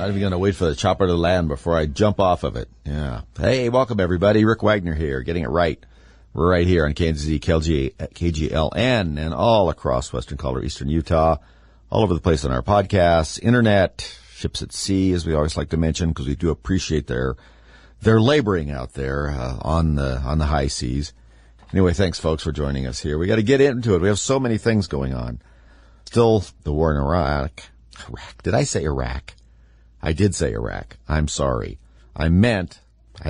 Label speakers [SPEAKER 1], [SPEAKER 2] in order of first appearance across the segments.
[SPEAKER 1] Not even going to wait for the chopper to land before I jump off of it. Yeah. Hey, welcome everybody. Rick Wagner here, getting it right. We're right here on KNZZ, KGLN, and all across western Colorado, eastern Utah, all over the place on our podcasts, internet, ships at sea, as we always like to mention, because we do appreciate their laboring out there on the high seas. Anyway, thanks folks for joining us here. We got to get into it. We have so many things going on. Still, the war in Iraq. Did I say Iraq? I did say Iraq. I'm sorry. I had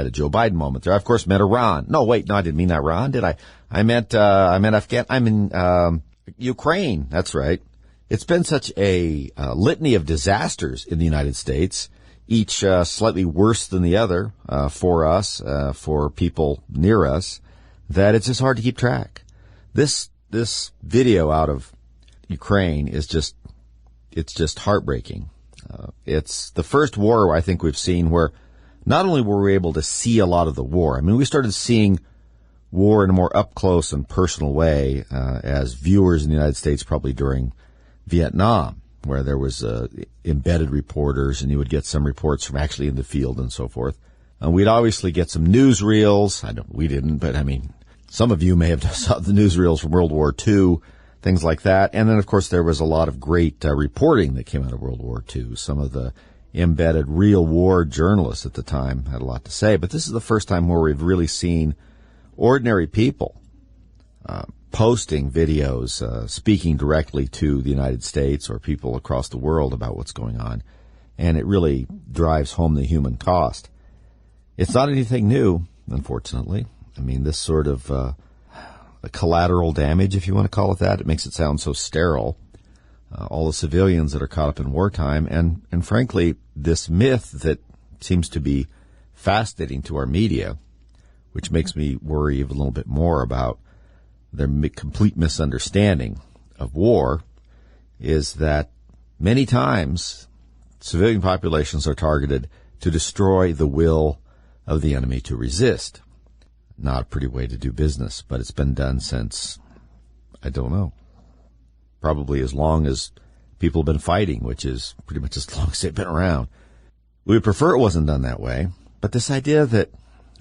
[SPEAKER 1] a Joe Biden moment there. I, of course, meant Iran. No, wait, no, I didn't mean Iran, did I? I meant I'm in Ukraine. That's right. It's been such a litany of disasters in the United States, each slightly worse than the other for us, for people near us, that it's just hard to keep track. This video out of Ukraine is just heartbreaking. It's the first war I think we've seen where not only were we able to see a lot of the war, I mean, we started seeing war in a more up-close and personal way as viewers in the United States probably during Vietnam, where there was embedded reporters and you would get some reports from actually in the field and so forth. We'd obviously get some newsreels. We didn't, but I mean, some of you may have saw the newsreels from World War II, things like that. And then, of course, there was a lot of great reporting that came out of World War II. Some of the embedded real war journalists at the time had a lot to say. But this is the first time where we've really seen ordinary people posting videos, speaking directly to the United States or people across the world about what's going on. And it really drives home the human cost. It's not anything new, unfortunately. I mean, this sort of collateral damage, if you want to call it that. It makes it sound so sterile. All the civilians that are caught up in wartime, and frankly, this myth that seems to be fascinating to our media, which makes me worry a little bit more about their complete misunderstanding of war, is that many times civilian populations are targeted to destroy the will of the enemy to resist. Not a pretty way to do business, but it's been done since, I don't know, probably as long as people have been fighting, which is pretty much as long as they've been around. We would prefer it wasn't done that way, but this idea that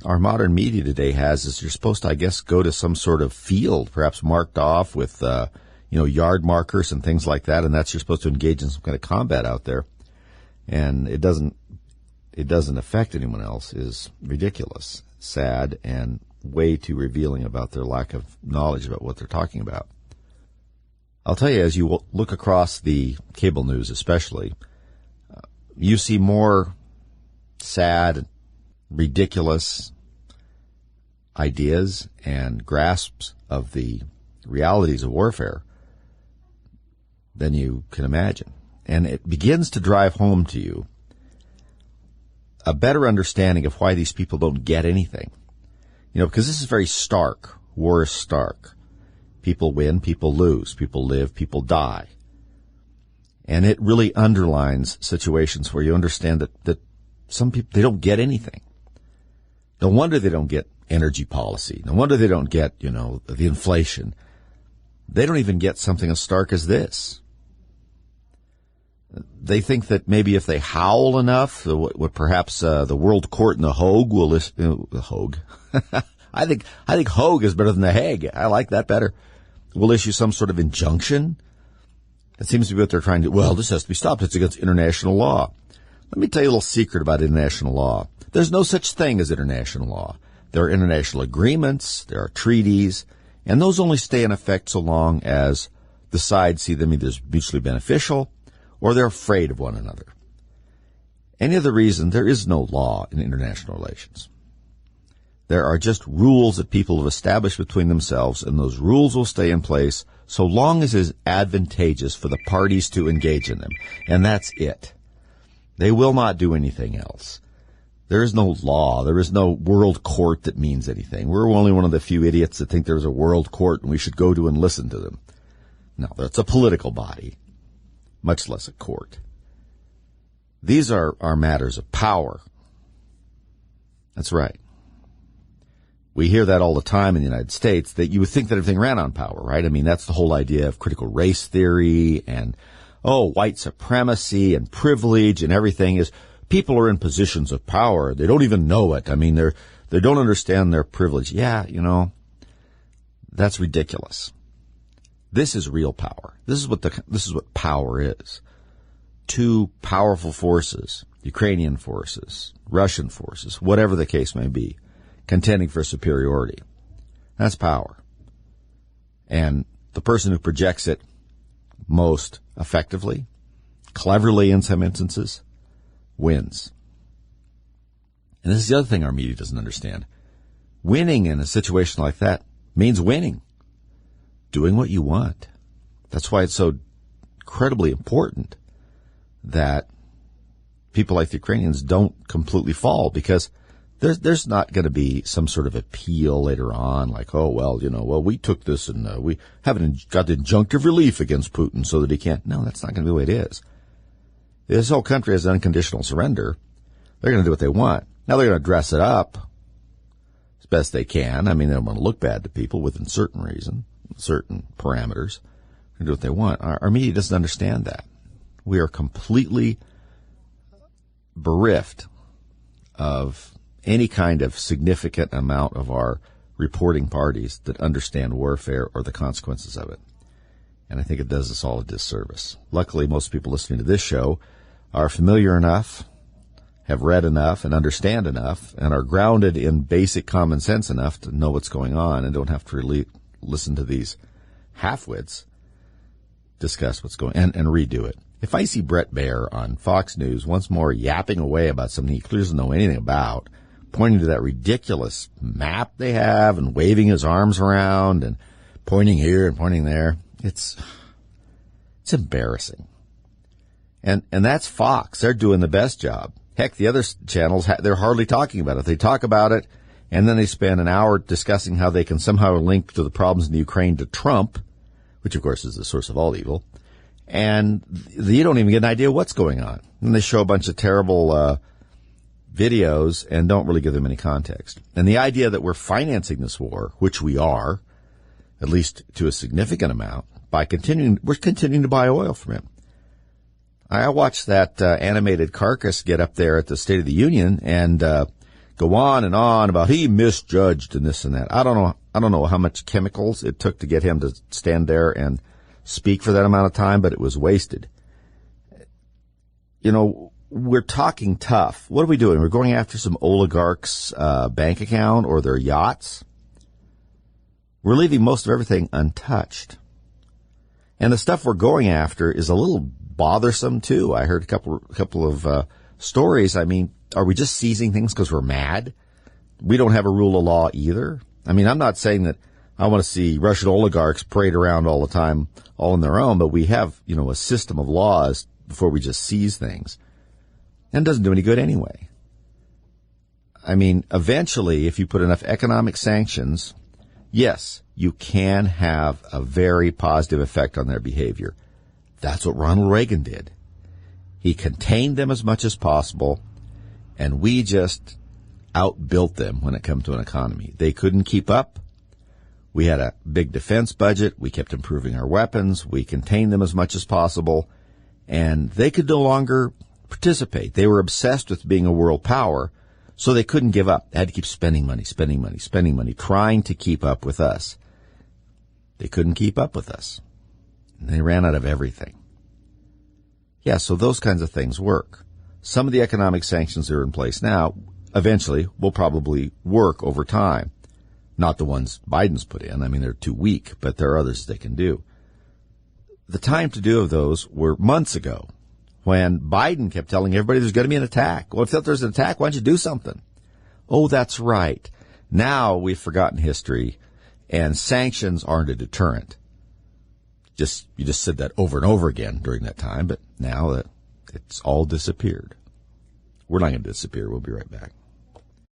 [SPEAKER 1] our modern media today has is you're supposed to, I guess, go to some sort of field, perhaps marked off with, yard markers and things like that, and that's you're supposed to engage in some kind of combat out there, and it doesn't affect anyone else is ridiculous, sad, and way too revealing about their lack of knowledge about what they're talking about. I'll tell you, as you look across the cable news especially, you see more sad, ridiculous ideas and grasps of the realities of warfare than you can imagine. And it begins to drive home to you a better understanding of why these people don't get anything. Because this is very stark. War is stark. People win, people lose, people live, people die. And it really underlines situations where you understand that some people, they don't get anything. No wonder they don't get energy policy. No wonder they don't get, the inflation. They don't even get something as stark as this. They think that maybe if they howl enough, what perhaps the World Court in The Hague will listen. The Hague. I think Hague is better than The Hague. I like that better. Will issue some sort of injunction. It seems to be what they're trying to do. Well, this has to be stopped. It's against international law. Let me tell you a little secret about international law. There's no such thing as international law. There are international agreements, there are treaties, and those only stay in effect so long as the sides see them either as mutually beneficial or they're afraid of one another. Any other reason, there is no law in international relations. There are just rules that people have established between themselves, and those rules will stay in place so long as it is advantageous for the parties to engage in them. And that's it. They will not do anything else. There is no law. There is no world court that means anything. We're only one of the few idiots that think there's a world court and we should go to and listen to them. No, that's a political body, much less a court. These are matters of power. That's right. We hear that all the time in the United States, that you would think that everything ran on power, right? I mean, that's the whole idea of critical race theory and white supremacy and privilege and everything is people are in positions of power. They don't even know it. I mean, they don't understand their privilege. Yeah, that's ridiculous. This is real power. This is what power is. Two powerful forces, Ukrainian forces, Russian forces, whatever the case may be, contending for superiority. That's power. And the person who projects it most effectively, cleverly in some instances, wins. And this is the other thing our media doesn't understand. Winning in a situation like that means winning. Doing what you want. That's why it's so incredibly important that people like the Ukrainians don't completely fall, because there's not going to be some sort of appeal later on like, we took this and we haven't got the injunctive relief against Putin so that he can't. No, that's not going to be the way it is. This whole country has unconditional surrender. They're going to do what they want. Now they're going to dress it up as best they can. I mean, they don't want to look bad to people within certain reason, certain parameters. They do what they want. Our media doesn't understand that. We are completely bereft of any kind of significant amount of our reporting parties that understand warfare or the consequences of it. And I think it does us all a disservice. Luckily, most people listening to this show are familiar enough, have read enough, and understand enough, and are grounded in basic common sense enough to know what's going on and don't have to really listen to these half-wits discuss what's going on and redo it. If I see Brett Baer on Fox News once more yapping away about something he clearly doesn't know anything about, pointing to that ridiculous map they have and waving his arms around and pointing here and pointing there, it's embarrassing. And that's Fox. They're doing the best job. Heck, the other channels, they're hardly talking about it. They talk about it, and then they spend an hour discussing how they can somehow link to the problems in the Ukraine to Trump, which, of course, is the source of all evil. And you don't even get an idea what's going on. And they show a bunch of terrible videos and don't really give them any context. And the idea that we're financing this war, which we are, at least to a significant amount, we're continuing to buy oil from him. I watched that animated carcass get up there at the State of the Union and go on and on about he misjudged and this and that. I don't know how much chemicals it took to get him to stand there and speak for that amount of time, but it was wasted. We're talking tough. What are we doing? We're going after some oligarchs' bank account or their yachts. We're leaving most of everything untouched. And the stuff we're going after is a little bothersome, too. I heard a couple of stories. I mean, are we just seizing things because we're mad? We don't have a rule of law either. I mean, I'm not saying that I want to see Russian oligarchs parade around all the time, all on their own, but we have, a system of laws before we just seize things. And it doesn't do any good anyway. I mean, eventually, if you put enough economic sanctions, yes, you can have a very positive effect on their behavior. That's what Ronald Reagan did. He contained them as much as possible, and we just outbuilt them when it comes to an economy. They couldn't keep up. We had a big defense budget. We kept improving our weapons. We contained them as much as possible, and they could no longer participate. They were obsessed with being a world power, so they couldn't give up. They had to keep spending money, trying to keep up with us. They couldn't keep up with us. And they ran out of everything. Yeah, so those kinds of things work. Some of the economic sanctions that are in place now eventually will probably work over time. Not the ones Biden's put in. I mean, they're too weak, but there are others they can do. The time to do of those were months ago when Biden kept telling everybody there's going to be an attack. Well, if there's an attack, why don't you do something? Oh, that's right. Now we've forgotten history, and sanctions aren't a deterrent. You just said that over and over again during that time, but now that it's all disappeared. We're not going to disappear. We'll be right back.